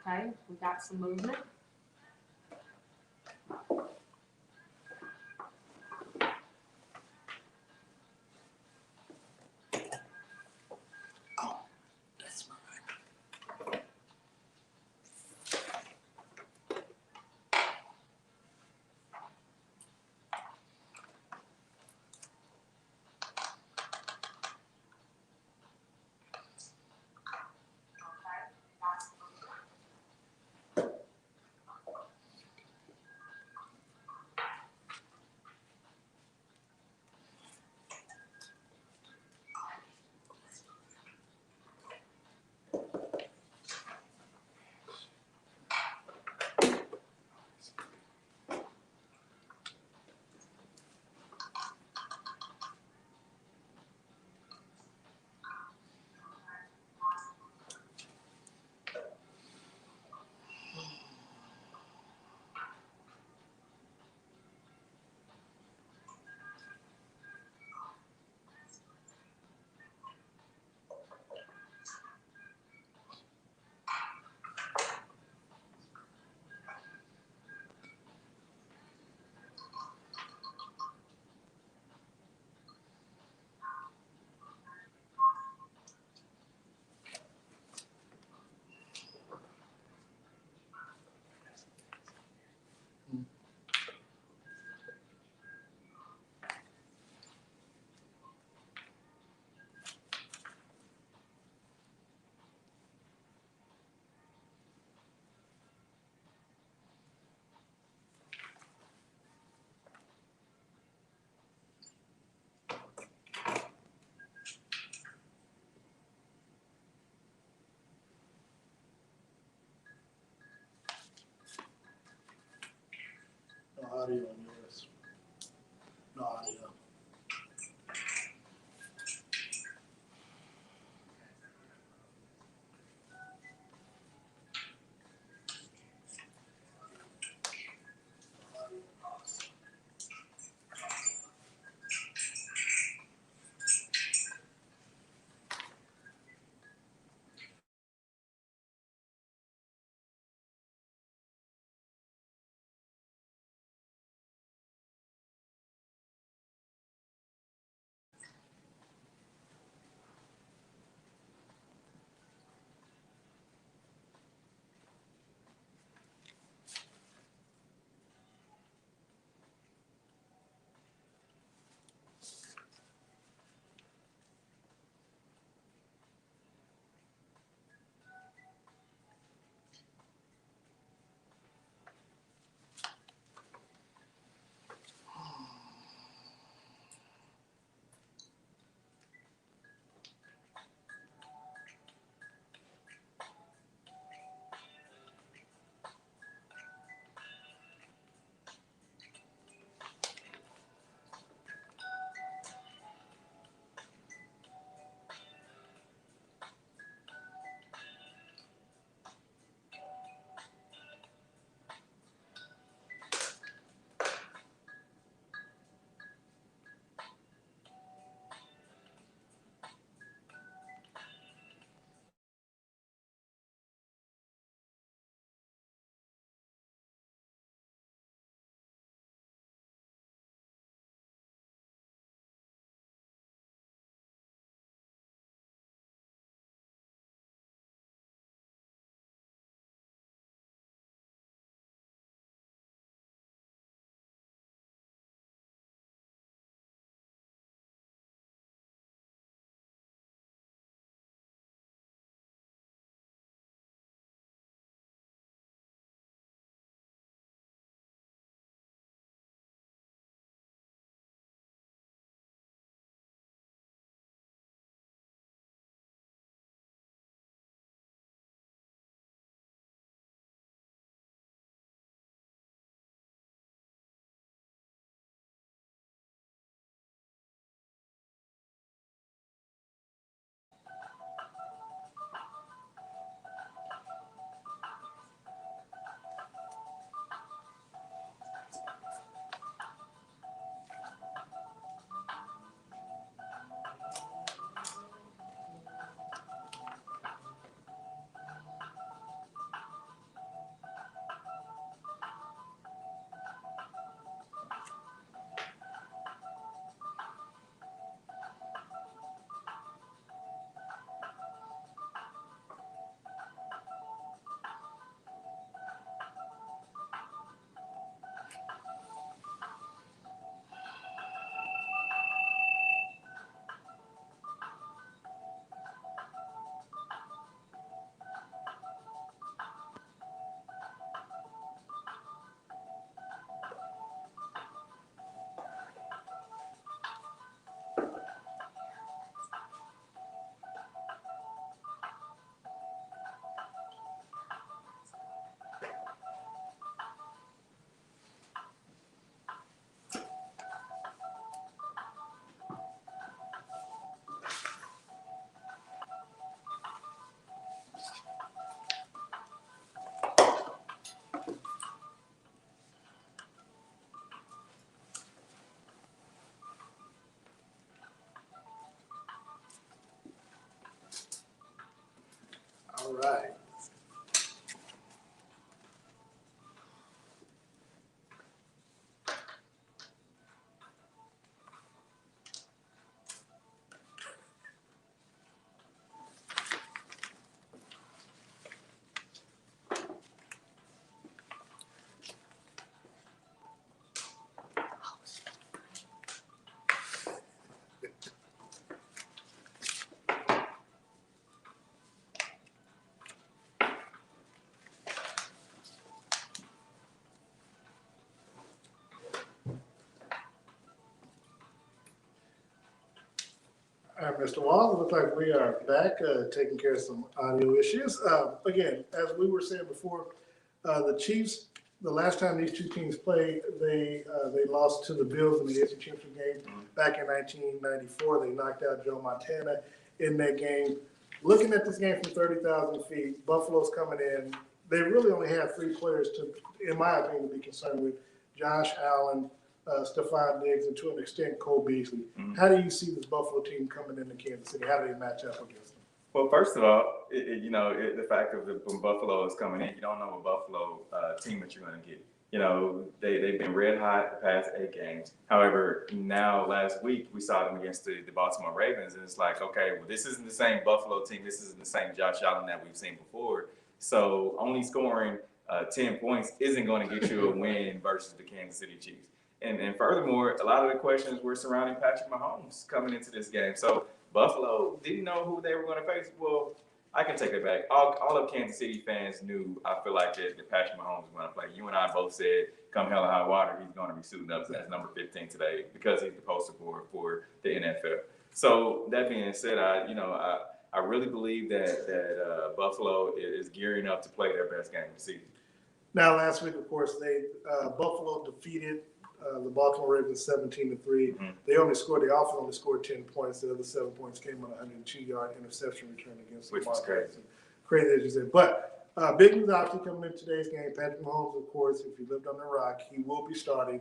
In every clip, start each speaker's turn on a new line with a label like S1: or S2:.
S1: Okay, we got some movement.
S2: Oh, that's mine. No audio on yours. No audio. Mr. Wall, it looks like we are back taking care of some audio issues. Again, as we were saying before, the Chiefs, the last time these two teams played, they lost to the Bills in the AFC Championship game back in 1994. They knocked out Joe Montana in that game. Looking at this game from 30,000 feet, Buffalo's coming in. They really only have three players to, in my opinion, to be concerned with: Josh Allen, Stephon Diggs, and to an extent Cole Beasley. How do you see this Buffalo team coming into Kansas City? How do they match up against them?
S1: Well, first of all, the fact of when Buffalo is coming in, you don't know what Buffalo team that you're going to get. They've been red hot the past 8 games. However, now last week we saw them against the Baltimore Ravens, and it's like, okay, well, this isn't the same Buffalo team. This isn't the same Josh Allen that we've seen before. So only scoring 10 points isn't going to get you a win versus the Kansas City Chiefs. And furthermore, a lot of the questions were surrounding Patrick Mahomes coming into this game. So Buffalo didn't know who they were going to face. Well, I can take it back. All of Kansas City fans knew, I feel like, that Patrick Mahomes was going to play. You and I both said, come hell or high water, he's going to be suiting up as number 15 today because he's the poster boy for the NFL. So that being said, I really believe that Buffalo is gearing up to play their best game of the season.
S2: Now, last week, of course, Buffalo defeated the Baltimore Ravens 17-3. They offense only scored 10 points. The other 7 points came on a 102-yard interception return against
S1: Which was crazy.
S2: Crazy, as you said. But big news obviously coming in today's game. Patrick Mahomes, of course, if he lived on the rock, he will be starting.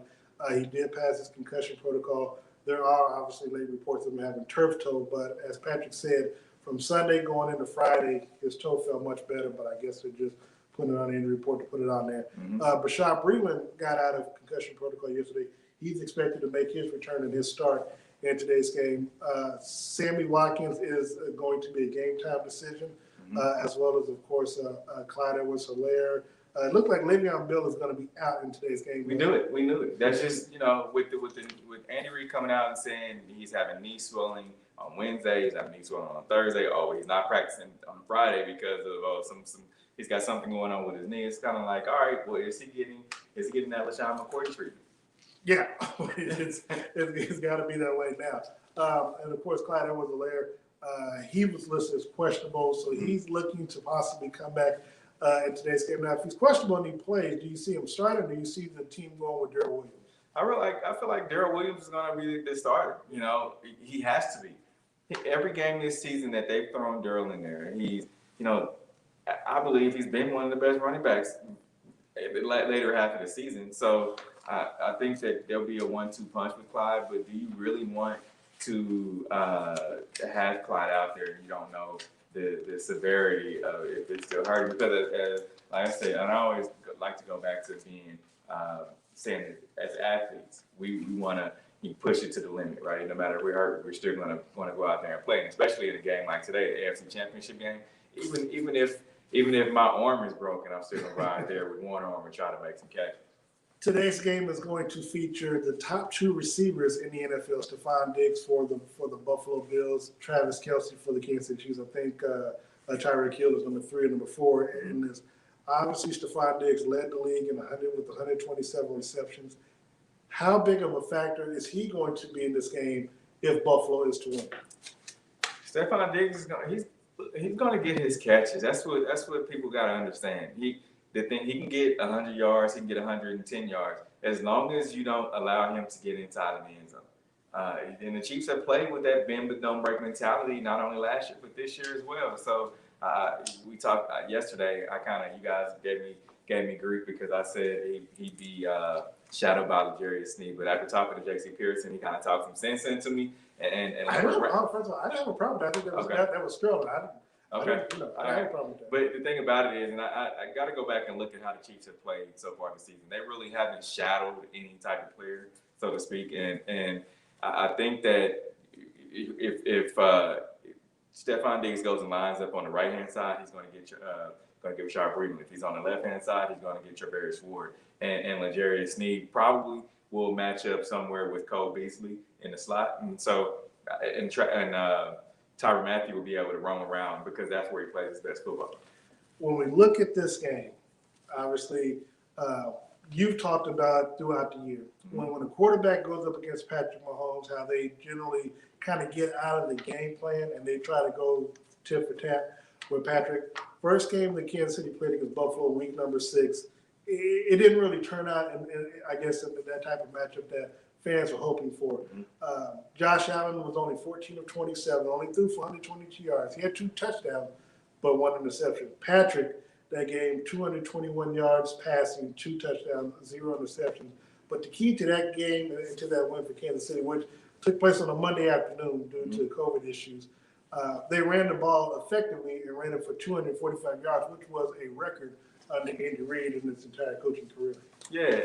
S2: He did pass his concussion protocol. There are obviously late reports of him having turf toe, but as Patrick said, from Sunday going into Friday, his toe felt much better, but I guess they're just putting it on the injury report to put it on there. Bashaud Breeland got out of concussion protocol yesterday. He's expected to make his return in his start in today's game. Sammy Watkins is going to be a game-time decision, as well as, of course, Clyde Edwards-Helaire. It looked like Le'Veon Bell is going to be out in today's game.
S1: We knew it. That's just, with Andy Reid coming out and saying he's having knee swelling on Wednesday, he's having knee swelling on Thursday. Oh, he's not practicing on Friday because of he's got something going on with his knee. It's kind of like, all right, well, is he getting that LaShawn McCoy treatment?
S2: Yeah, it's got to be that way now. And of course, Clyde Edwards-Helaire, he was listed as questionable, so he's looking to possibly come back in today's game. Now, if he's questionable and he plays, do you see him starting, or do you see the team going with Darrell Williams? I feel like Darrell Williams is going to be the starter. He has to be. Every game this season that they've thrown Darrell in there, I believe he's been one of the best running backs later half of the season. So I think that there'll be a 1-2 punch with Clyde, but do you really want to have Clyde out there and you don't know the severity of if it's still hurting? Because like I said, and I always like to go back to being saying that as athletes, we want to push it to the limit, right? No matter if we're hurt, we're still going to want to go out there and play, and especially in a game like today, the AFC Championship game. Even if my arm is broken, I'm still going to go out there with one arm and try to make some catches. Today's game is going to feature the top 2 receivers in the NFL: Stephon Diggs for the Buffalo Bills, Travis Kelce for the Kansas City Chiefs. I think Tyreek Hill is number 3 and number 4 in this. Obviously, Stephon Diggs led the league with 127 receptions. How big of a factor is he going to be in this game if Buffalo is to win?
S1: Stephon Diggs he's going to get his catches. That's what people got to understand. He can get 100 yards, he can get 110 yards, as long as you don't allow him to get inside of the end zone. And the Chiefs have played with that bend but don't break mentality, not only last year but this year as well. So we talked yesterday. You guys gave me grief because I said he'd be shadowed by L'Jarius Sneed. But after talking to J.C. Pearson, he kind of talked some sense into me.
S2: First of all, I didn't have a problem with that. I think that was Sterling. I didn't have a problem with that.
S1: But the thing about it is, and I got to go back and look at how the Chiefs have played so far this season. They really haven't shadowed any type of player, so to speak. And I think that if Stephon Diggs goes and lines up on the right-hand side, he's going to get Bashaud Breeland. If he's on the left-hand side, he's going to get Travis Ward. And L'Jarius Sneed probably will match up somewhere with Cole Beasley in the slot. And so, Tyrann Mathieu will be able to roam around because that's where he plays his best football.
S2: When we look at this game, obviously you've talked about throughout the year. When a quarterback goes up against Patrick Mahomes, how they generally kind of get out of the game plan and they try to go tit for tat with Patrick. First game that Kansas City played against Buffalo, week number 6, it didn't really turn out, I guess, in that type of matchup that fans were hoping for. Josh Allen was only 14 of 27, only threw for 122 yards. He had 2 touchdowns, but 1 interception. Patrick, that game, 221 yards passing, 2 touchdowns, 0 interceptions. But the key to that game and to that win for Kansas City, which took place on a Monday afternoon due to COVID issues, they ran the ball effectively and ran it for 245 yards, which was a record under Andy Reid in his entire coaching career.
S1: Yeah,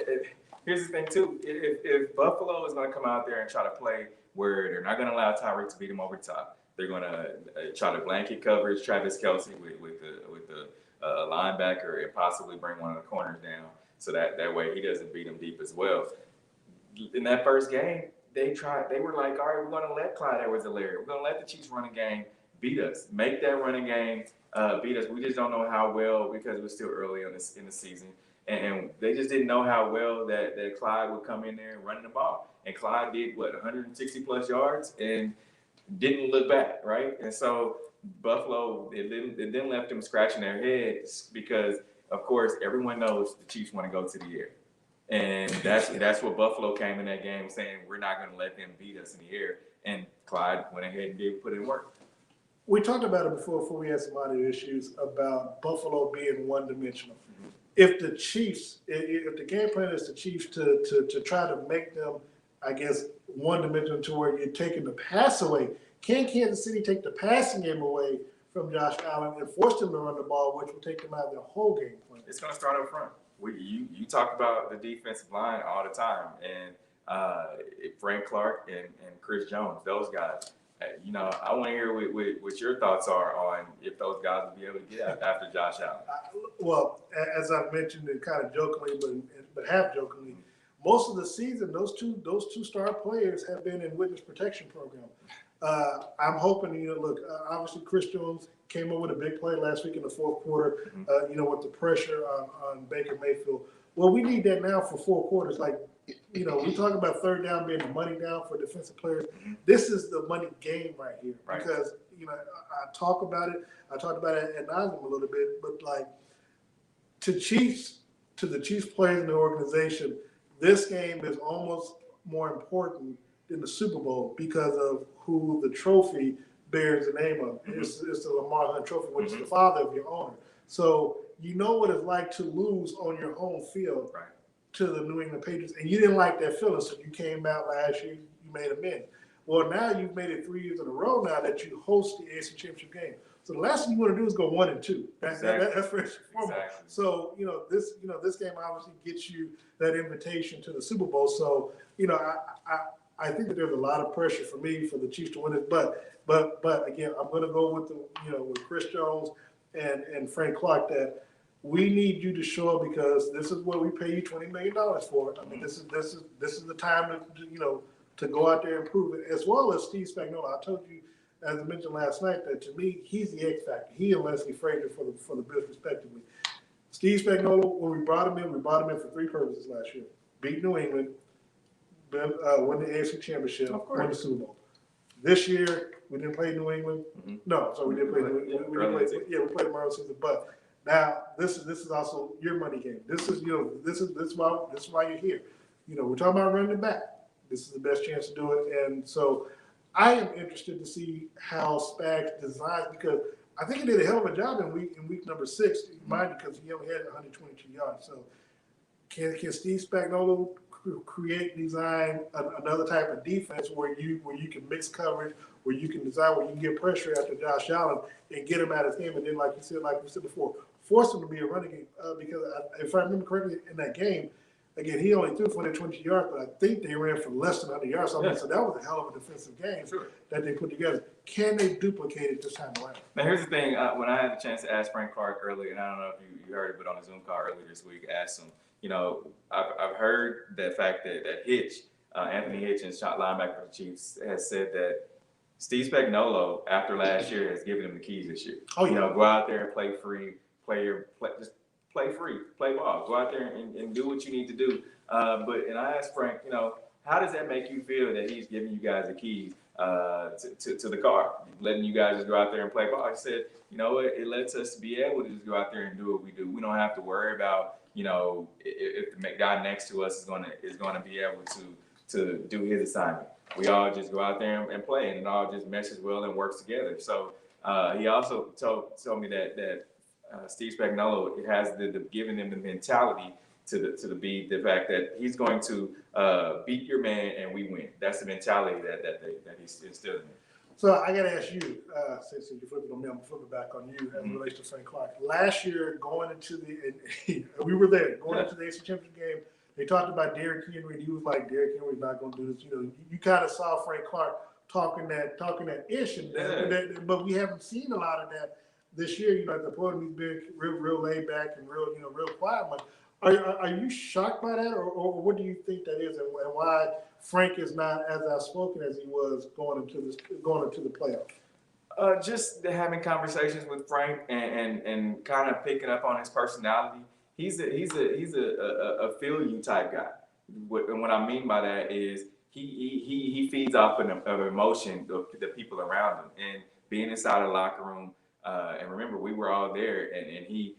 S1: here's the thing too. If Buffalo is going to come out there and try to play where they're not going to allow Tyreek to beat him over the top, they're going to try to blanket coverage Travis Kelce with the linebacker and possibly bring one of the corners down so that way he doesn't beat him deep as well. In that first game, they were like, all right, we're going to let Clyde Edwards-Helaire, we're going to let the Chiefs running game beat us, make that running game beat us. We just don't know how well because we're still early in the season. And they just didn't know how well that Clyde would come in there and run the ball. And Clyde did, 160-plus yards and didn't look back, right? And so Buffalo, it then left them scratching their heads because, of course, everyone knows the Chiefs want to go to the air. And that's what Buffalo came in that game saying, we're not going to let them beat us in the air. And Clyde went ahead and did put in work.
S2: We talked about it before we had some other issues about Buffalo being one-dimensional. If the Chiefs, if the game plan is the Chiefs to try to make them, I guess, one-dimensional to where you're taking the pass away, can Kansas City take the passing game away from Josh Allen and force them to run the ball, which will take them out of their whole game plan?
S1: It's going to start up front. You talk about the defensive line all the time, and Frank Clark and Chris Jones, those guys. I want to hear what your thoughts are on if those guys will be able to get after Josh Allen.
S2: Well, as I've mentioned, and kind of jokingly, but half jokingly, most of the season, those two star players have been in witness protection program. I'm hoping, look, obviously Chris Jones came up with a big play last week in the fourth quarter, with the pressure on Baker Mayfield. Well, we need that now for 4 quarters. Like, we talk about third down being the money down for defensive players. This is the money game right here.
S1: Right.
S2: Because, I talk about it. I talked about it at nauseam a little bit, but like to the Chiefs players in the organization, this game is almost more important than the Super Bowl because of who the trophy bears the name of. It's the Lamar Hunt Trophy, which is the father of your owner. So you know what it's like to lose on your home field to the New England Patriots, and you didn't like that feeling, so you came out last year, you made amends. Well, now you've made it 3 years in a row now that you host the AFC Championship game. So the last thing you want to do is go 1-2. That's first and foremost.
S1: Exactly.
S2: So this game obviously gets you that invitation to the Super Bowl. So I think that there's a lot of pressure for the Chiefs to win it. But again, I'm going to go with with Chris Jones and Frank Clark that we need you to show up because this is what we pay you $20 million for. I mean, this is the time to go out there and prove it, as well as Steve Spagnuolo. I told you, as I mentioned last night, that to me, he's the X factor. He and Leslie Frazier for the Bills, respectively. Steve Spagnuolo, when we brought him in for 3 purposes last year: beat New England, win the AFC Championship, win the Super Bowl. This year, we didn't play New England. No, so we didn't play New England. We played them early season, but. Now this is also your money game. This is why you're here. We're talking about running it back. This is the best chance to do it, and so I am interested to see how Spags designs because I think he did a hell of a job in week number 6, mind because he only had 122 yards. So can Steve Spagnuolo design another type of defense where you can mix coverage, where you can design where you can get pressure after Josh Allen and get him out of his game, and then like we said before, force him to be a running game because if I remember correctly in that game, again he only threw for 120 yards, but I think they ran for less than 100 yards. So that was a hell of a defensive game that they put together. Can they duplicate it this time around?
S1: Now here's the thing: when I had the chance to ask Frank Clark earlier, and I don't know if you heard it, but on a Zoom call earlier this week, I asked him. I've heard the fact that Hitch, Anthony Hitch, and shot linebacker for the Chiefs, has said that Steve Spagnuolo, after last year, has given him the keys this year.
S2: Oh, yeah.
S1: Go out there and play free, just play free, play ball, go out there and do what you need to do. And I asked Frank, how does that make you feel that he's giving you guys the keys to the car, letting you guys just go out there and play ball? He said, you know what, it lets us be able to just go out there and do what we do. We don't have to worry about, if the guy next to us is gonna be able to do his assignment. We all just go out there and play, and it all just meshes well and works together. So he also told me that Steve Spagnuolo has giving them the mentality to be the fact that he's going to beat your man and we win. That's the mentality that he's instilling in.
S2: So I got to ask you, since you flipped it on me, I'm flipping back on you as it relates to Frank Clark. Last year, going into we were there, going into the AC Championship game, they talked about Derrick Henry, and he was like, Derrick Henry's not going to do this. You kind of saw Frank Clark talking that ish, but we haven't seen a lot of that this year. At the podium, he's been real laid back and real quiet. But are you shocked by that, or what do you think that is, and why Frank is not as outspoken as he was going into the playoffs?
S1: Just having conversations with Frank and kind of picking up on his personality. He's a feel you type guy. And what I mean by that is he feeds off of emotion of the people around him, and being inside the locker room. And remember, we were all there, and he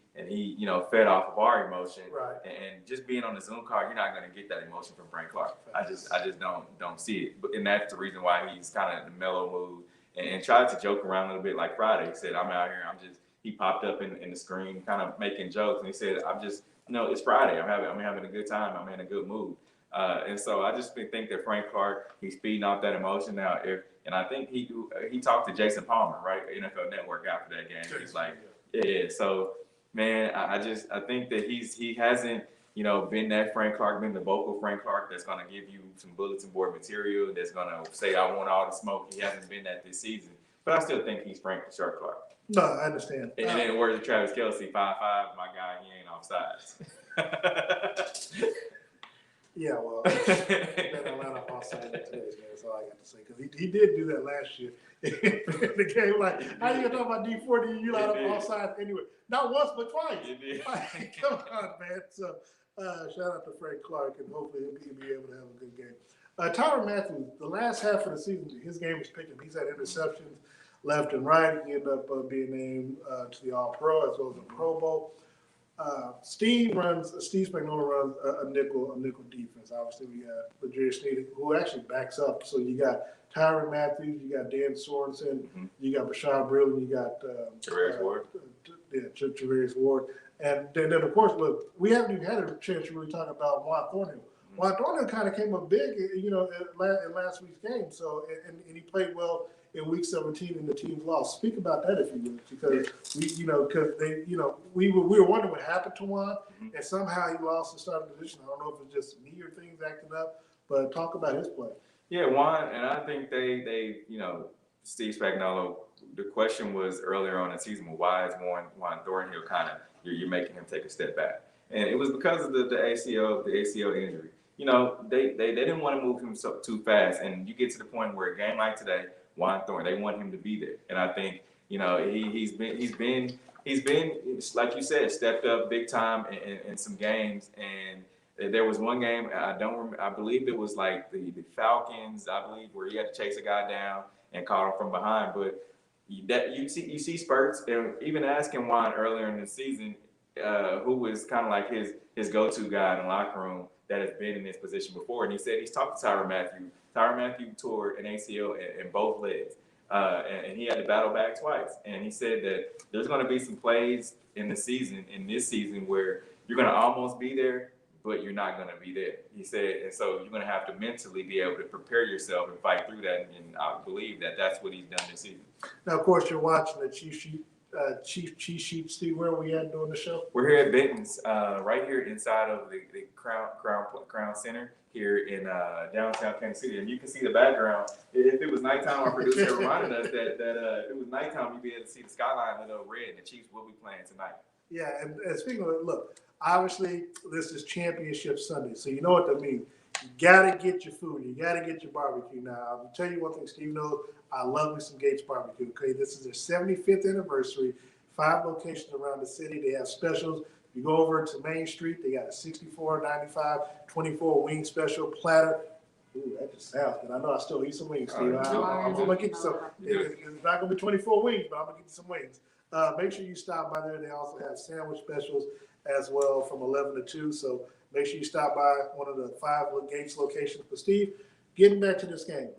S1: fed off of our emotion.
S2: Right.
S1: And just being on the Zoom call, you're not going to get that emotion from Frank Clark. I just don't see it. And that's the reason why he's kind of in the mellow mood and tried to joke around a little bit like Friday. He said, I'm out here. He popped up in the screen kind of making jokes. And he said, it's Friday. I'm having a good time. I'm in a good mood. And so I just think that Frank Clark, he's feeding off that emotion now. And I think he talked to Jason Palmer, right, NFL Network after that game. He's like, yeah. So, man, I think that he hasn't, been that Frank Clark, been the vocal Frank Clark that's going to give you some bulletin board material, that's going to say, I want all the smoke. He hasn't been that this season. But I still think he's Frank the Shark Clark.
S2: No, I understand.
S1: And then the words of Travis Kelce, 5'5", my guy, he ain't offsides.
S2: Yeah, well, that Atlanta offside today, man. That's all I got to say. Because he did do that last year. The game, like, how you going to talk about D40? You out of offside anyway. Not once, but twice. Like, come on, man. So, shout out to Frank Clark, and hopefully he'll be able to have a good game. Tyrann Mathieu, the last half of the season, his game was picking. He's had interceptions left and right. He ended up being named to the All-Pro as well as the Pro Bowl. Steve Spagnuolo runs a nickel defense. Obviously, we got Legere Sneed, who actually backs up. So you got Tyrann Mathieu, you got Dan Sorensen, you got Bashad Breeland, you got
S1: Tavares Ward.
S2: Tavares Ward. And then, of course, look, we haven't even had a chance to really talk about Juan Thornhill. Juan Thornhill kind of came up big, in last week's game. So, and he played well in week 17 and the team's lost. Speak about that if you would, because we were wondering what happened to Juan, and somehow he lost the starting position. I don't know if it's just me or things acting up, but talk about his play.
S1: Yeah, Juan, and I think they Steve Spagnuolo, the question was earlier on in the season, well, why is Juan Thornhill kind of you're making him take a step back? And it was because of the ACL injury. They didn't want to move him too fast, and you get to the point where a game like today, Juan Thornhill, they want him to be there, and I think he's been like you said, stepped up big time in some games. And there was one game I believe it was like the Falcons, I believe, where he had to chase a guy down and caught him from behind. But that you see spurts, and even asking Juan earlier in the season, who was kind of like his go-to guy in the locker room that has been in this position before, and he said he's talked to Tyrann Mathieu. Tyrann Mathieu tore an ACL in both legs, and he had to battle back twice. And he said that there's going to be some plays in this season where you're going to almost be there, but you're not going to be there. He said, and so you're going to have to mentally be able to prepare yourself and fight through that. And I believe that that's what he's done this season.
S2: Now, of course, you're watching the Chief Sheet. Steve, where are we at doing the show?
S1: We're here at Benton's, right here inside of the Crown Center here in downtown Kansas City. And you can see the background. If it was nighttime, our producer reminded us that if it was nighttime, you'd be able to see the skyline lit up red, and the Chiefs will be playing tonight.
S2: Yeah, and speaking of it, look, obviously this is Championship Sunday, so you know what that means. You got to get your food. You got to get your barbecue. Now, I'll tell you one thing, Steve knows, I love me some Gates Barbecue, okay? This is their 75th anniversary, 5 locations around the city. They have specials. You go over to Main Street, they got a 64, 95, 24 wing special platter. Ooh, that just sounds good. I know I still eat some wings, Steve. I'm gonna get you some. It's not gonna be 24 wings, but I'm gonna get you some wings. Make sure you stop by there. They also have sandwich specials as well from 11 to 2. So make sure you stop by one of the 5 Gates locations. But Steve, getting back to this game,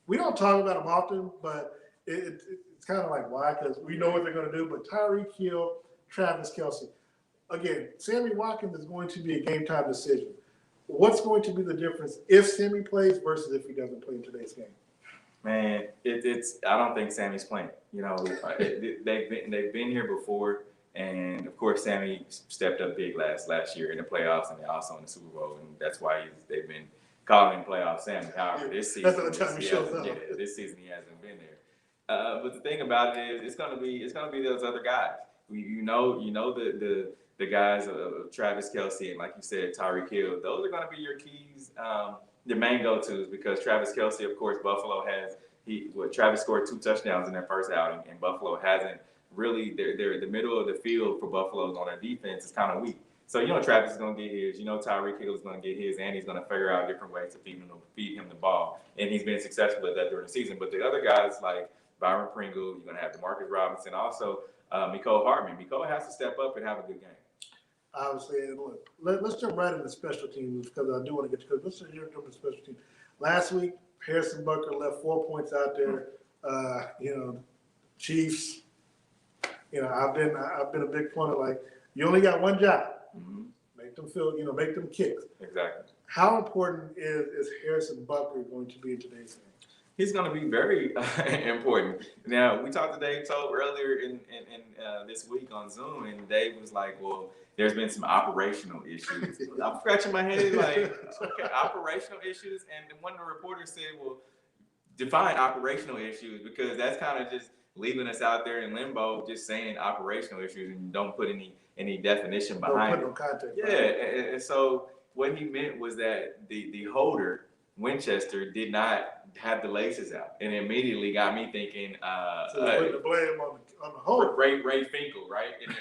S2: we don't talk about them often, but it's kind of like why? Because we know what they're going to do. But Tyreek Hill, Travis Kelce, again, Sammy Watkins is going to be a game time decision. What's going to be the difference if Sammy plays versus if he doesn't play in today's game?
S1: Man, it's. I don't think Sammy's playing. You know, they've been here before, and of course, Sammy stepped up big last year in the playoffs and also in the Super Bowl, and that's why they've been calling him playoff Sammy. However, this season, this season he hasn't been there. But the thing about it is, it's gonna be those other guys. You know the guys of Travis Kelce and, like you said, Tyreek Hill. Those are gonna be your keys. The main go-tos, because Travis Kelce, of course, Buffalo has Travis scored 2 touchdowns in their first outing, and Buffalo hasn't really. They're the middle of the field for Buffalo on their defense is kind of weak. So you know Travis is going to get his. You know Tyreek Hill is going to get his, and he's going to figure out different ways to feed him the ball, and he's been successful at that during the season. But the other guys like Byron Pringle, you're going to have DeMarcus Robinson, also Mecole Hardman. Mecole has to step up and have a good game.
S2: Obviously, look, let's jump right into special teams because I do want to get to. Let's jump into special teams. Last week, Harrison Butker left 4 points out there. Chiefs. I've been a big point of like, you only got one job.
S1: Mm-hmm.
S2: Make them feel, make them kick.
S1: Exactly.
S2: How important is Harrison Butker going to be in today's game?
S1: He's going to be very important. Now, we talked to Dave Tope earlier in this week on Zoom, and Dave was like, well, there's been some operational issues. I'm scratching my head like, okay, operational issues? And one of the reporters said, well, define operational issues, because that's kind of just leaving us out there in limbo, just saying operational issues, and you don't put any definition behind it.
S2: Don't put no context.
S1: Yeah, and so what he meant was that the holder, Winchester, did not have the laces out, and immediately got me thinking.
S2: So put the blame on the holder.
S1: Ray Finkel, right? In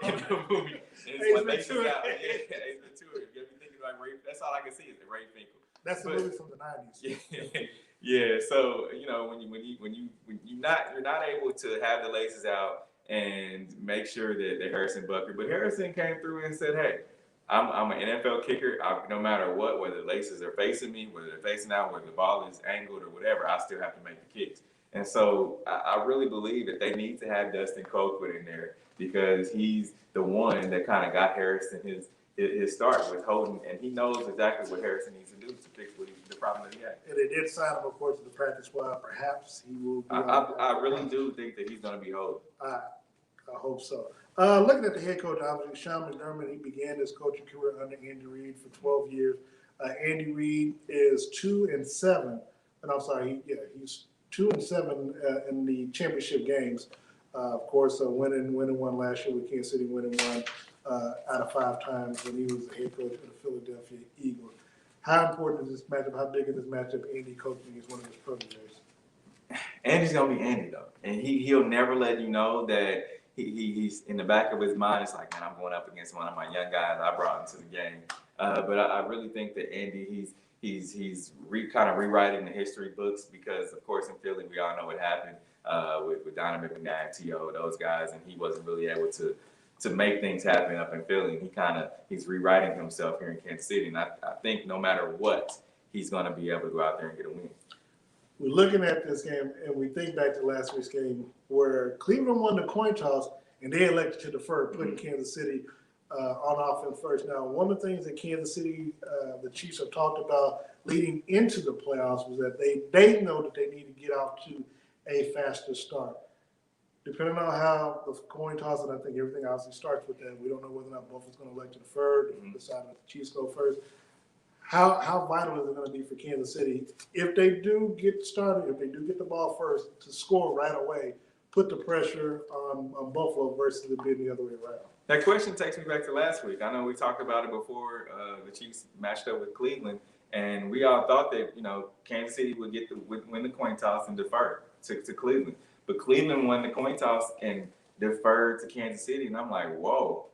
S1: the movie, it's what laces out. Yeah, Ace Ventura. You got me thinking about Ray. That's all I can see is the Ray Finkel.
S2: That's the movie from the '90s.
S1: Yeah. So when you're not able to have the laces out and make sure that Harrison Butker, but Harrison came through and said, hey, I'm an NFL kicker. No matter what, whether the laces are facing me, whether they're facing out, whether the ball is angled or whatever, I still have to make the kicks. And so I really believe that they need to have Dustin Colquitt in there, because he's the one that kind of got Harrison his start with holding, and he knows exactly what Harrison needs to do to fix the problem that he had.
S2: And they did sign him, of course, to the practice squad. Perhaps he will be.
S1: I really do think that he's going to be holding.
S2: I hope so. Looking at the head coach, obviously, Sean McDermott, he began his coaching career under Andy Reid for 12 years. Andy Reid is 2-7, and I'm sorry, he's 2-7 in the championship games. Of course, winning one last year with Kansas City, winning one out of 5 times when he was the head coach of the Philadelphia Eagles. How important is this matchup? How big is this matchup? Andy coaching is one of his proteges.
S1: Andy's gonna be Andy though, and he'll never let you know that. He's in the back of his mind. It's like, man, I'm going up against one of my young guys I brought into the game. But I really think that Andy, he's kind of rewriting the history books, because, of course, in Philly, we all know what happened with Donovan McNabb, T.O., those guys, and he wasn't really able to make things happen up in Philly. And he's rewriting himself here in Kansas City. And I think no matter what, he's going to be able to go out there and get a win.
S2: We're looking at this game, and we think back to last week's game where Cleveland won the coin toss, and they elected to defer, putting Kansas City on offense first. Now, one of the things that Kansas City, the Chiefs have talked about leading into the playoffs was that they know that they need to get off to a faster start. Depending on how the coin toss, and I think everything obviously starts with that, we don't know whether or not Buffalo's going to elect to defer, decide that the Chiefs go first. How vital is it going to be for Kansas City, if they do get started, if they do get the ball first, to score right away, put the pressure on Buffalo versus it being the other way around?
S1: That question takes me back to last week. I know we talked about it before the Chiefs matched up with Cleveland, and we all thought that Kansas City would win the coin toss and defer to Cleveland. But Cleveland won the coin toss and deferred to Kansas City, and I'm like, whoa.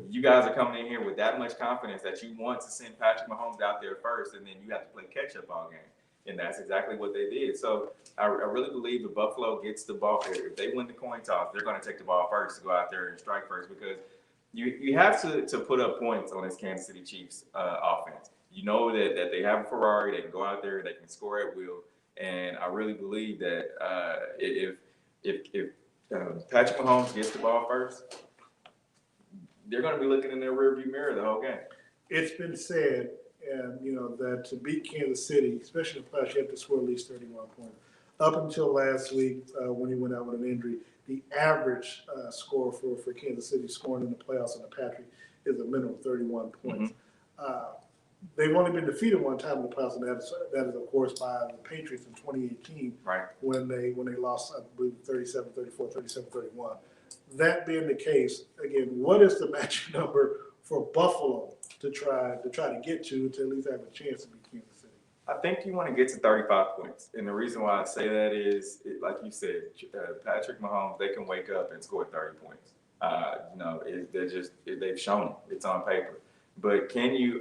S1: You guys are coming in here with that much confidence that you want to send Patrick Mahomes out there first, and then you have to play catch up all game. And that's exactly what they did. So I really believe if Buffalo gets the ball, if they win the coin toss, they're going to take the ball first to go out there and strike first, because you have to put up points on this Kansas City Chiefs offense. You know that they have a Ferrari, they can go out there, they can score at will, and I really believe that if Patrick Mahomes gets the ball first, they're going to be looking in their rearview mirror the whole game.
S2: It's been said, that to beat Kansas City, especially in the playoffs, you have to score at least 31 points. Up until last week, when he went out with an injury, the average score for Kansas City scoring in the playoffs on the Patrick is a minimum of 31 points. Mm-hmm. They've only been defeated one time in the playoffs, and that is of course, by the Patriots in 2018,
S1: right,
S2: when they lost, I believe, 37-34, 37-31. That being the case, again, what is the match number for Buffalo to try to get to at least have a chance to beat Kansas City?
S1: I think you want to get to 35 points. And the reason why I say that is, like you said, Patrick Mahomes, they can wake up and score 30 points. They've shown it. It's on paper. But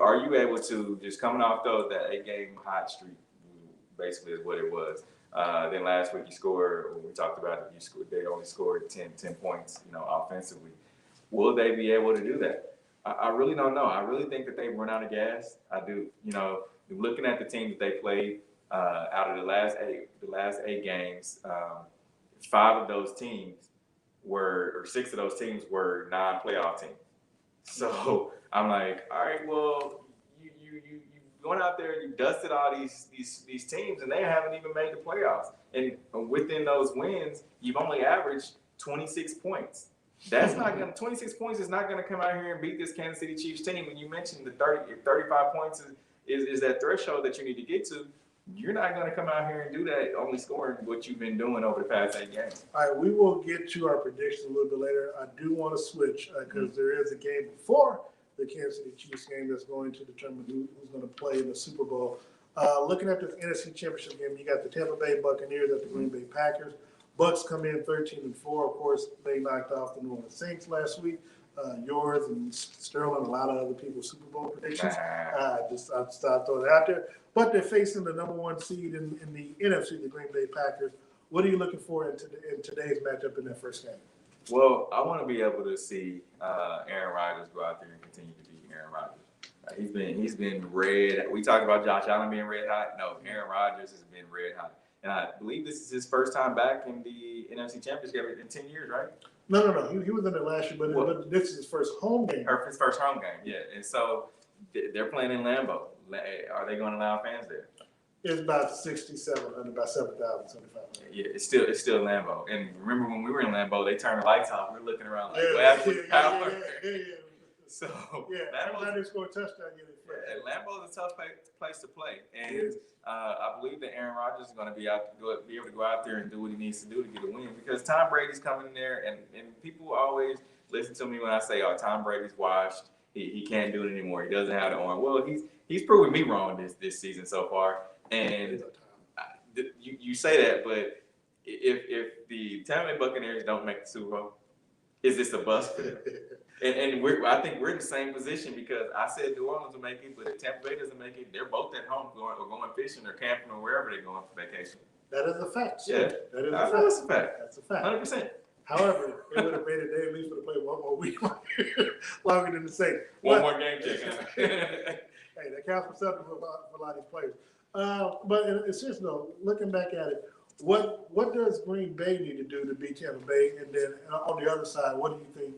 S1: are you able to, just coming off that 8-game hot streak, basically is what it was. Then last week we talked about it, they only scored 10 points, offensively. Will they be able to do that? I really don't know. I really think that they've run out of gas. I do. Looking at the team that they played out of the last eight games, 5 of those teams or 6 of those teams were non-playoff teams. So I'm like, all right, well, you going out there, you dusted all these teams, and they haven't even made the playoffs. And within those wins, you've only averaged 26 points. That's not going to, 26 points is not going to come out here and beat this Kansas City Chiefs team. When you mentioned the 35 points is that threshold that you need to get to, you're not going to come out here and do that only scoring what you've been doing over the past 8 games.
S2: All right, we will get to our predictions a little bit later. I do want to switch because there is a game before the Kansas City Chiefs game that's going to determine who's going to play in the Super Bowl. Looking at this NFC Championship game, you got the Tampa Bay Buccaneers at the Green Bay Packers. Bucks come in 13-4. Of course, they knocked off the New Orleans Saints last week. Yours and Sterling, a lot of other people's Super Bowl predictions. I just throw it out there. But they're facing the number 1 seed in the NFC, the Green Bay Packers. What are you looking for in today's matchup in that first game?
S1: Well, I want to be able to see Aaron Rodgers go out there and continue to beat Aaron Rodgers. He's been red. We talked about Josh Allen being red hot. No, Aaron Rodgers has been red hot. And I believe this is his first time back in the NFC Championship in 10 years, right?
S2: No. He was in it last year, but this is his first home game.
S1: Or his first home game, yeah. And so they're playing in Lambeau. Are they going to allow fans there?
S2: It's about 6,700, about 7,000, 7,500.
S1: Yeah, it's still Lambeau. And remember when we were in Lambeau, they turned the lights off. We're looking around like, power. So
S2: everybody scored a touchdown.
S1: Lambeau is a tough place to play, and I believe that Aaron Rodgers is going to be able to go out there and do what he needs to do to get a win, because Tom Brady's coming in there, and people always listen to me when I say, "Oh, Tom Brady's washed. He can't do it anymore. He doesn't have the arm." Well, he's proven me wrong this season so far, and you say that, but if the Tampa Bay Buccaneers don't make the Super Bowl, is this a bust for them? And I think we're in the same position, because I said New Orleans will make it, but if Tampa Bay doesn't make it, they're both at home going fishing or camping or wherever they're going for vacation.
S2: That is a fact.
S1: Yeah,
S2: that is
S1: a fact.
S2: That's a fact.
S1: 100%.
S2: However, it would have made it. They at least would have played one more week longer than the Saints.
S1: One more game check.
S2: Hey, that counts for something for a lot of these players. But it's just looking back at it, what does Green Bay need to do to beat Tampa Bay? And then on the other side, what do you think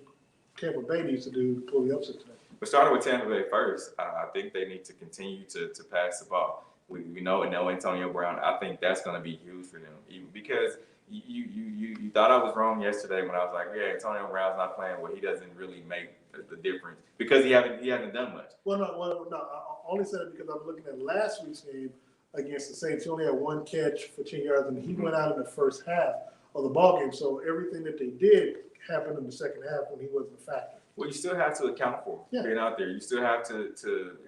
S2: Tampa Bay needs to do to pull the upset today?
S1: We're starting with Tampa Bay first. I think they need to continue to pass the ball. We know Antonio Brown. I think that's going to be huge for them, even because you thought I was wrong yesterday when I was like, yeah, Antonio Brown's not playing. Well, he doesn't really make the difference because he hasn't done much.
S2: No. I only said it because I was looking at last week's game against the Saints. He only had 1 catch for 10 yards, and he went out in the first half of the ball game. So everything that they did happened in the second half when he wasn't a factor.
S1: Well, you still have to account for him being out there. You still have to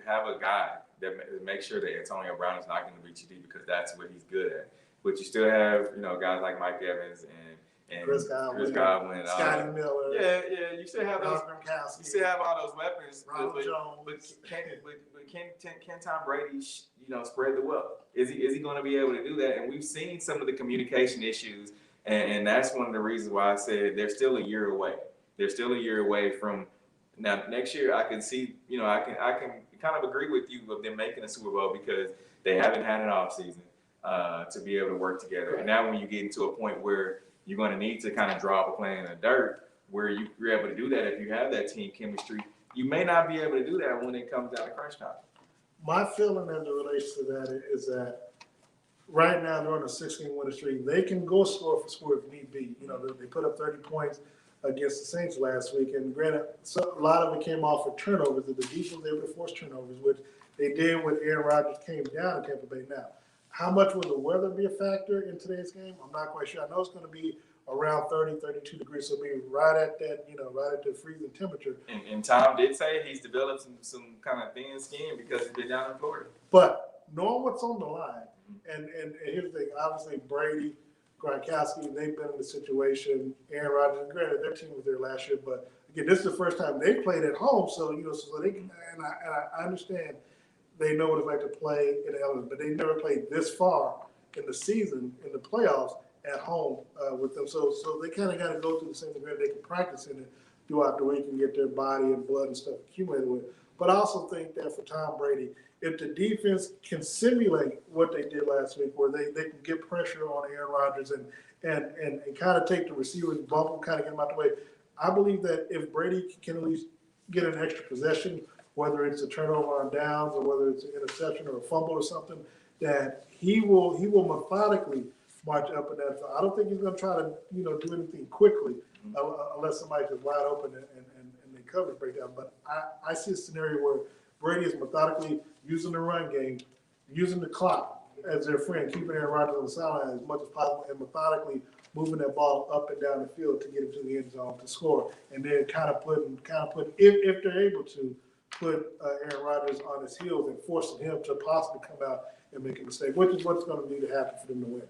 S1: have a guy that makes sure that Antonio Brown is not going to beat you deep, because that's what he's good at. But you still have guys like Mike Evans and
S2: Chris Godwin,
S1: Scotty
S2: Miller.
S1: Yeah. You should have those.
S2: Gronkowski,
S1: You should have all those weapons.
S2: Ronald Jones.
S1: But can Tom Brady, spread the wealth? Is he going to be able to do that? And we've seen some of the communication issues, and that's one of the reasons why I said they're still a year away. They're still a year away from. Now next year, I can see. I can kind of agree with you of them making a Super Bowl because they haven't had an off season to be able to work together. And now when you get into a point where you're going to need to kind of draw up a plan in the dirt, where you're able to do that if you have that team chemistry, you may not be able to do that when it comes down to crunch time.
S2: My feeling as it relates to that is that right now they're on a 6-game winning streak. They can go score for score if need be. They put up 30 points against the Saints last week, and granted, a lot of it came off of turnovers. The defense was able to force turnovers, which they did when Aaron Rodgers came down to Tampa Bay. Now, how much will the weather be a factor in today's game? I'm not quite sure. I know it's going to be around 30, 32 degrees, so it'll be right at that, right at the freezing temperature.
S1: And Tom did say he's developed some kind of thin skin because he's been down in Florida.
S2: But knowing what's on the line, and here's the thing, obviously Brady, Gronkowski, they've been in the situation. Aaron Rodgers, granted, their team was there last year, but again, this is the first time they played at home, so so they can. And I understand they know what it's like to play in the elements, but they never played this far in the season in the playoffs at home with them. So they kind of got to go through the same thing. They can practice in it throughout the week and get their body and blood and stuff accumulated with. But I also think that for Tom Brady, if the defense can simulate what they did last week, where they can get pressure on Aaron Rodgers and kind of take the receivers, bump them, kind of get them out the way, I believe that if Brady can at least get an extra possession, whether it's a turnover on downs or whether it's an interception or a fumble or something, that he will methodically march up and down. So I don't think he's going to try to do anything quickly unless somebody's just wide open and they coverage breakdown. But I see a scenario where Brady is methodically using the run game, using the clock as their friend, keeping Aaron Rodgers on the sideline as much as possible, and methodically moving that ball up and down the field to get him to the end zone to score, and then kind of put if they're able to put Aaron Rodgers on his heels and forcing him to possibly come out and make a mistake, which is what's going to need to happen for them to win.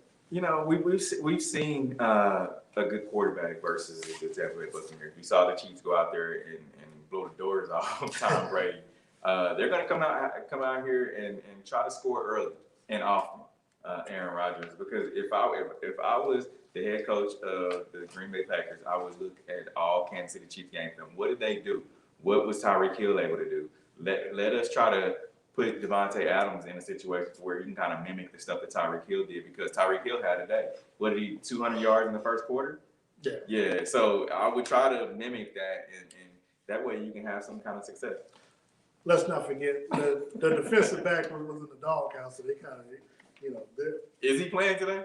S1: We've seen a good quarterback versus the Tampa Bay Buccaneers. We saw the Chiefs go out there and blow the doors off Tom Brady. They're going to come out here and try to score early and often, Aaron Rodgers, because if I was the head coach of the Green Bay Packers, I would look at all Kansas City Chiefs game film. What did they do? What was Tyreek Hill able to do? Let us try to put Devontae Adams in a situation where he can kind of mimic the stuff that Tyreek Hill did, because Tyreek Hill had today. What did he, 200 yards in the first quarter?
S2: Yeah.
S1: Yeah, so I would try to mimic that, and that way you can have some kind of success.
S2: Let's not forget the defensive back was in the doghouse, so they kind of,
S1: Is he playing today?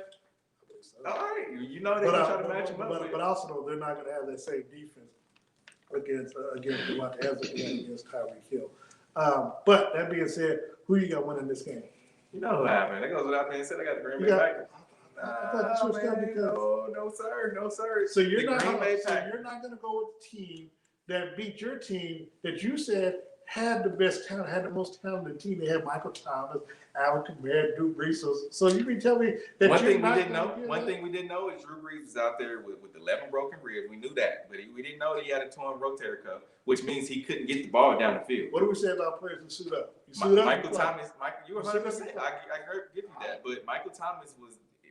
S2: So.
S1: All right, they're going to try to match him up.
S2: But also, though, they're not going to have that same defense against Devontae Adams against Tyreek Hill. But that being said, who you got winning this game?
S1: You know who happened. That goes without being said. I got the Green Bay Packers.
S2: I thought you switched up because
S1: no sir.
S2: So you're not going to go with the team that beat your team that you said had the best talent, had the most talented team. They had Michael Thomas, Alvin Kamara, Drew Brees. So you can tell me that
S1: one thing we didn't know is Drew Brees was out there with 11 broken ribs. We knew that, but we didn't know that he had a torn rotator cuff, which means he couldn't get the ball down the field.
S2: What do we say about players who suit up? You suit up.
S1: Michael Thomas, you were 100%. I give you that, but Michael Thomas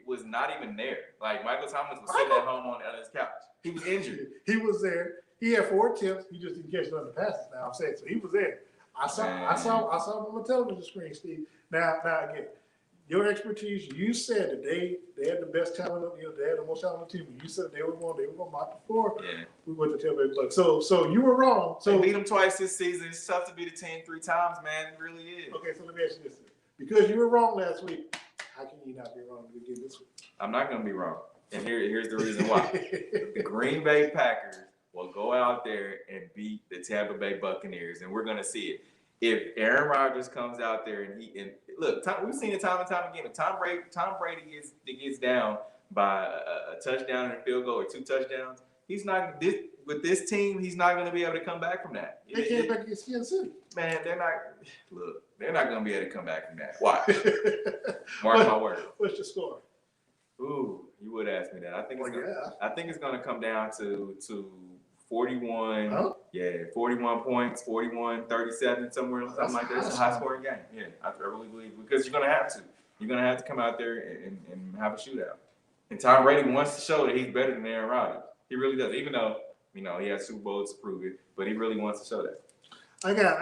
S1: was not even there. Like Michael Thomas was sitting at home on his couch. He was injured.
S2: He was there. He had 4 attempts. He just didn't catch none of the passes. Now I'm saying, so he was there. I saw him on the television screen, Steve. Now again, your expertise. You said that they had the best talent. They had the most talented team. You said they were going to mop the floor. Yeah. We went to Tampa Bay Bucks. So you were wrong. So
S1: they beat them twice this season. It's tough to beat a team 3 times, man. It really is.
S2: Okay, so let me ask you this: because you were wrong last week, how can you not be wrong again this week?
S1: I'm not going to be wrong, and here's the reason why. The Green Bay Packers will go out there and beat the Tampa Bay Buccaneers, and we're going to see it. If Aaron Rodgers comes out there and look, we've seen it time and time again. If Tom Brady gets down by a touchdown and a field goal or 2 touchdowns, with this team, he's not going to be able to come back from that.
S2: They came back against Kansas City.
S1: Man, they're not going to be able to come back from that. Why? Mark my word.
S2: What's your score?
S1: Ooh, You would ask me that. I think
S2: Well,
S1: I think it's going to come down to 41.
S2: Huh?
S1: Yeah, 41 points, 41, 37, somewhere,
S2: Oh,
S1: something like that. It's a high scoring game. Yeah, I really believe because you're going to have to. You're going to have to come out there and have a shootout. And Tom Brady wants to show that he's better than Aaron Rodgers. He really does, even though he has Super Bowls to prove it. But he really wants to show that.
S2: I got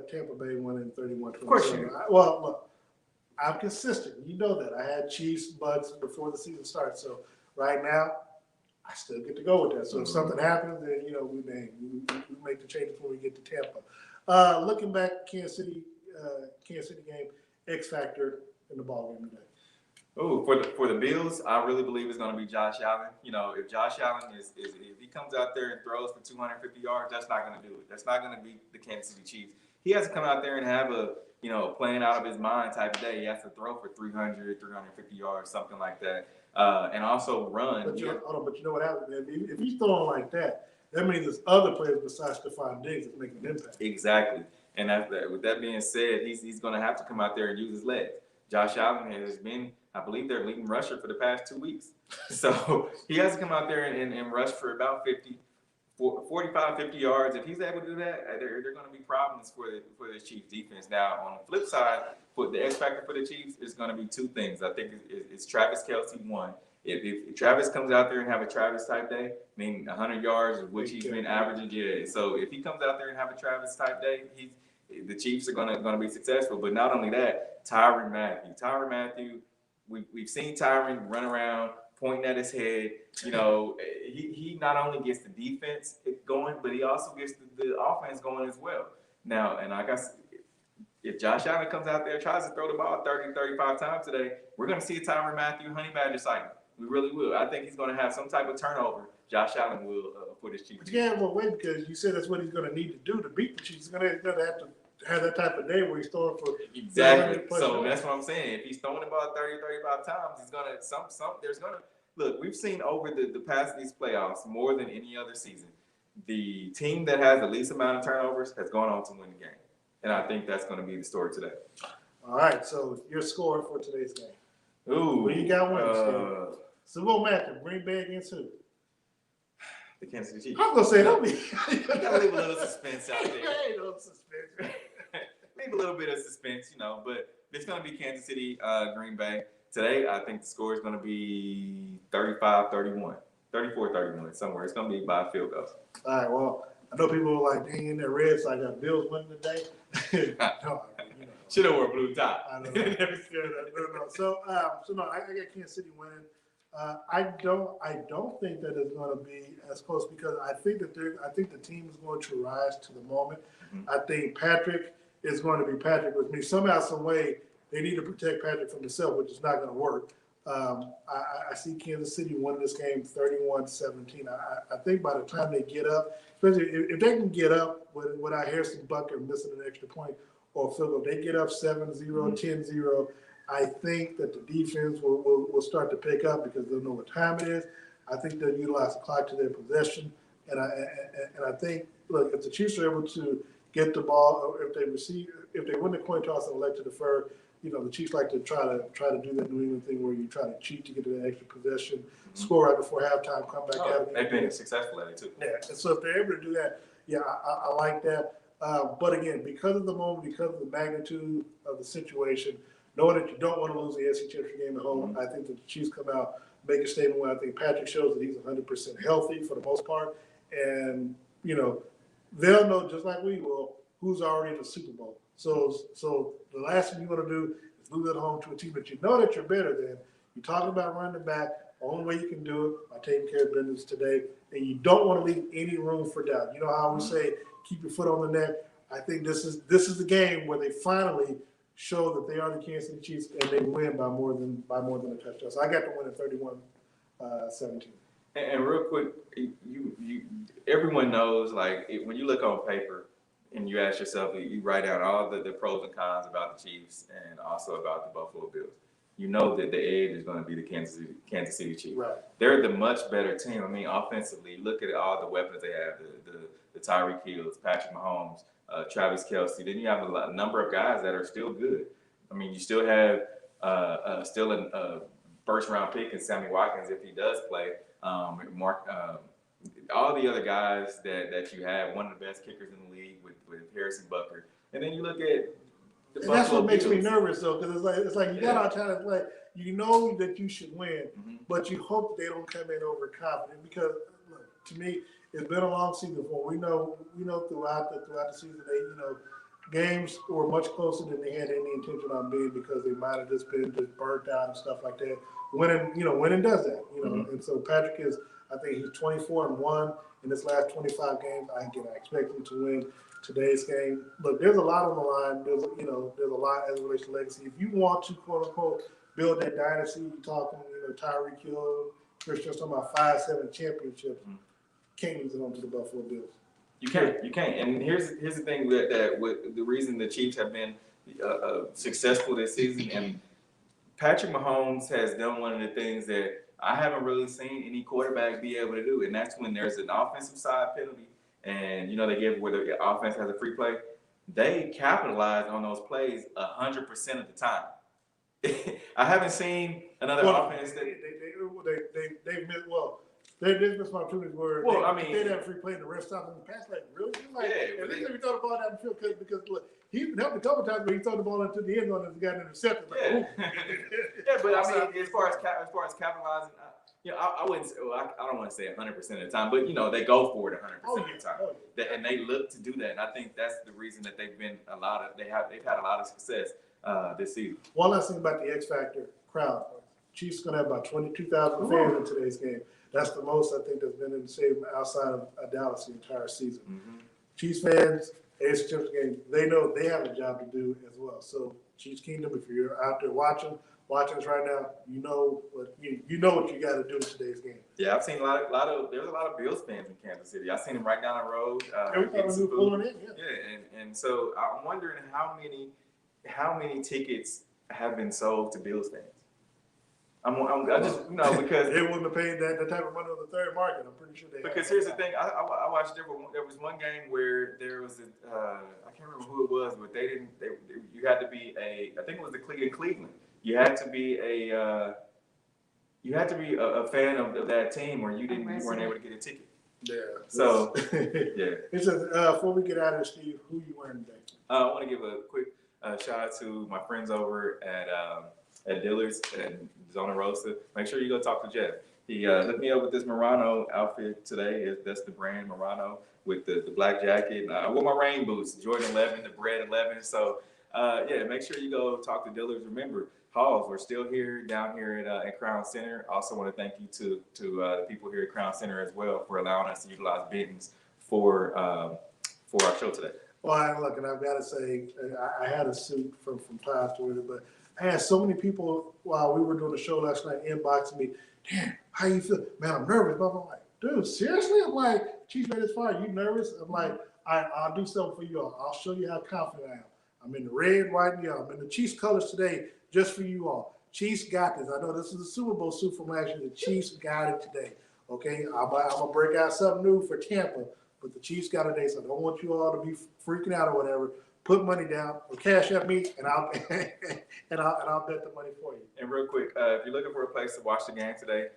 S2: Tampa Bay winning 31-27.
S1: Of course you do.
S2: Well, look, I'm consistent. You know that. I had Chiefs, Bucks before the season starts. So right now, I still get to go with that. So if something happens, then we make the change before we get to Tampa. Looking back, Kansas City game, X factor in the ball game today.
S1: Oh, for the Bills, I really believe it's going to be Josh Allen. If Josh Allen is if he comes out there and throws for 250 yards, that's not going to do it. That's not going to beat the Kansas City Chiefs. He has to come out there and have a playing out of his mind type of day. He has to throw for 300, 350 yards, something like that, and also run.
S2: But you know what happens, man? If he's throwing like that, that means there's other players besides Stephon Diggs that's making an impact.
S1: Exactly. And with that being said, he's going to have to come out there and use his legs. Josh Allen has been, I believe, their leading rusher for the past 2 weeks. So he has to come out there and rush for about 45, 50 yards. If he's able to do that, there are going to be problems for the Chiefs defense. Now, on the flip side, for the X factor for the Chiefs is going to be two things. I think it's Travis Kelce, one. If Travis comes out there and have a Travis type day, meaning 100 yards, which he's been averaging, yeah. So if he comes out there and have a Travis type day, the Chiefs are going to be successful. But not only that, Tyrann Mathieu, we've seen Tyrann run around pointing at his head. He not only gets the defense going, but he also gets the offense going as well. Now, and like I said, if Josh Allen comes out there and tries to throw the ball 30, 35 times today, we're going to see a Tyrann Mathieu honey badger cycle. We really will. I think he's going to have some type of turnover. Josh Allen will put his Chiefs.
S2: But you can't wait because you said that's what he's going to need to do to beat the Chiefs. He's going to have to have that type of day where he's throwing for
S1: exactly. So that's what I'm saying. If he's throwing the ball 30, 35 times, he's going to there's going to look. We've seen over the past these playoffs more than any other season. The team that has the least amount of turnovers has gone on to win the game, and I think that's going to be the story today.
S2: All right. So your score for today's game.
S1: Ooh,
S2: what you got winning? Super Bowl matchup: Green Bay against who?
S1: The Kansas City Chiefs.
S2: I'm gonna say don't be.
S1: You gotta leave a little suspense out there.
S2: Ain't no suspense.
S1: Leave a little bit of suspense, but it's gonna be Kansas City, Green Bay. Today, I think the score is gonna be 35-31, 34-31, somewhere. It's gonna be by field goals.
S2: All right. Well, I know people were like, "Dang, in their Reds, I got Bills winning today." No,
S1: should have wore a blue tie.
S2: I don't know. No. So no, I got Kansas City winning. I don't think that it's going to be as close because I think the team is going to rise to the moment. Mm-hmm. I think Patrick is going to be Patrick with me. Somehow, some way, they need to protect Patrick from himself, which is not going to work. I see Kansas City winning this game 31-17. I think by the time they get up, especially if they can get up without Harrison Butker missing an extra point or field goal, they get up 7-0, 10-0. I think that the defense will start to pick up because they'll know what time it is. I think they'll utilize the clock to their possession, and I think if the Chiefs are able to get the ball, or if they win the coin toss and elect to defer, the Chiefs like to try to do that New England thing where you try to cheat to get to that extra possession, score right before halftime, come back out.
S1: They've been successful at it too.
S2: Yeah, and so if they're able to do that, I like that. But again, because of the moment, because of the magnitude of the situation, knowing that you don't want to lose the AFC Championship game at home, I think that the Chiefs come out, make a statement where I think Patrick shows that he's 100% healthy for the most part. And, they'll know just like we will who's already in the Super Bowl. So the last thing you want to do is lose at home to a team that you know that you're better than. You talk about running it back. The only way you can do it by taking care of business today. And you don't want to leave any room for doubt. You know how we say keep your foot on the neck? I think this is the game where they finally show that they are the Kansas City Chiefs and they win by more than a touchdown. So I got to win at 31-17.
S1: And real quick, everyone knows when you look on paper and you ask yourself, you write down all the pros and cons about the Chiefs and also about the Buffalo Bills. You know that the edge is going to be the Kansas City Chiefs. Right. They're the much better team. I mean, offensively, look at all the weapons they have: the Tyreek Hills, Patrick Mahomes, Travis Kelce. Then you have a number of guys that are still good. I mean, you still have a first-round pick and Sammy Watkins if he does play. Mark, all the other guys that you have, one of the best kickers in the league with Harrison Butker. And then you look at the
S2: and that's what makes me
S1: Bills.
S2: nervous though, because it's like you got out trying to play. You know that you should win, but you hope they don't come in overconfident because look, to me, it's been a long season for them. We know throughout the season games were much closer than they had any intention on being because they might have just been burnt out and stuff like that. Winning does that, and so Patrick is, I think he's 24-1 in his last 25 games. I expect him to win today's game. Look, there's a lot on the line. There's a lot as it relates to legacy. If you want to quote unquote build that dynasty, you're talking, Tyreek Hill, Christian, talking about 5-7 championships. Can't lose it on to the Buffalo Bills.
S1: You can't. And here's the thing that the reason the Chiefs have been successful this season, and Patrick Mahomes has done one of the things that I haven't really seen any quarterback be able to do, and that's when there's an offensive side penalty, and they give where the offense has a free play, they capitalize on those plays 100% of the time. I haven't seen another offense that
S2: they've missed. Well, there's missed opportunities where they have free play and the rest stop in the pass. Like really, at least if you throw the ball down the field because look, he's helped a couple times where he threw the ball into the end zone and got an interception. Like,
S1: but I mean, as far as capitalizing, I wouldn't say, I don't want to say 100% of the time, but they go for it 100% of the time, and they look to do that. And I think that's the reason that they've had a lot of success this season.
S2: One last thing about the X Factor crowd. Chiefs going to have about 22,000 fans in today's game. That's the most I think that's been in the stadium outside of Dallas the entire season. Chiefs fans, AFC Championship game, they know they have a job to do as well. So Chiefs Kingdom, if you're out there watching us right now, you know what you got to do in today's game.
S1: Yeah, I've seen there's a lot of Bills fans in Kansas City. I've seen them right down the road. And so I'm wondering how many tickets have been sold to Bills fans. I just because
S2: they wouldn't have paid that type of money on the third market. I'm pretty sure they.
S1: Because here's the thing, I watched there was one game where there was I can't remember who it was, but you had to be I think it was the Cleveland. You had to be a fan of that team, or you weren't able to get a ticket.
S2: Yeah.
S1: So yeah.
S2: It says before we get out of here, Steve, who you wearing today?
S1: I want to give a quick shout out to my friends over at Dillard's and Zona Rosa. Make sure you go talk to Jeff. He hooked me up with this Murano outfit today. That's the brand Murano with the black jacket. I wore my rain boots, Jordan 11, the Bread 11. So make sure you go talk to Dillard's. Remember, Halls, we're still here down here at Crown Center. Also want to thank you to the people here at Crown Center as well for allowing us to utilize Benton's for our show today.
S2: Well, look, and I've got to say, I had a suit from Times Twitter, but I had so many people while we were doing the show last night inboxing me, "Damn, how you feel?" "Man, I'm nervous." But I'm like, "Dude, seriously?" I'm like, "Chief made this fire. You nervous?" I'm like, I'll do something for you all. I'll show you how confident I am. I'm in the red, white, and yellow. I'm in the Chiefs colors today just for you all. Chiefs got this. I know this is a Super Bowl suit from last year. The Chiefs got it today. Okay? I'm going to break out something new for Tampa, but the Chiefs got it today, so I don't want you all to be freaking out or whatever. Put money down or cash at me, and I'll bet the money for you.
S1: And real quick, if you're looking for a place to watch the game today,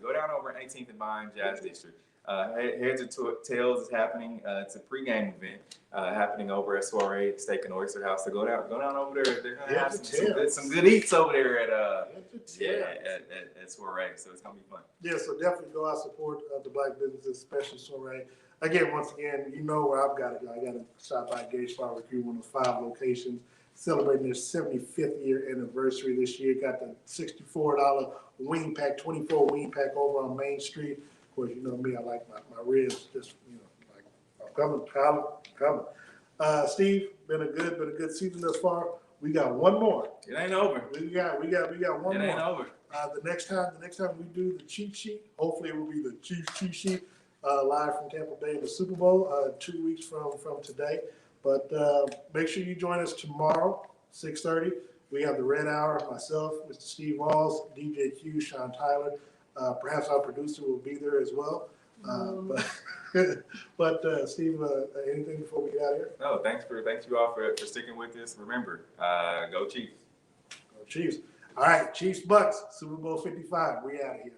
S1: go down over 18th and Vine, Jazz District. Heads or Tails is happening. It's a pregame event happening over at Soiree Steak and Oyster House. So go down over there. They're gonna have some good eats over there at Soiree. So it's gonna be fun.
S2: Yeah, so definitely go out support the black businesses, especially Soiree. Again, once again, you know where I've got to go. I got to stop by Gage Barbecue, one of 5 locations, celebrating their 75th year anniversary this year. Got the $64 wing pack, 24 wing pack over on Main Street. Of course, you know me, I like my ribs, just, like, I'm coming. Steve, been a good season thus far. We got one more.
S1: It ain't over.
S2: We got one more.
S1: It ain't over.
S2: The next time we do the cheat sheet, hopefully it will be the Chiefs cheat sheet. Live from Tampa Bay in the Super Bowl 2 weeks from today. But make sure you join us tomorrow, 6:30. We have the Red Hour, myself, Mr. Steve Walls, DJ Q, Sean Tyler. Perhaps our producer will be there as well. But Steve, anything before we get out of here?
S1: No, thanks you all for sticking with us. Remember, go Chiefs.
S2: Go Chiefs. All right, Chiefs Bucks, Super Bowl 55. We out of here.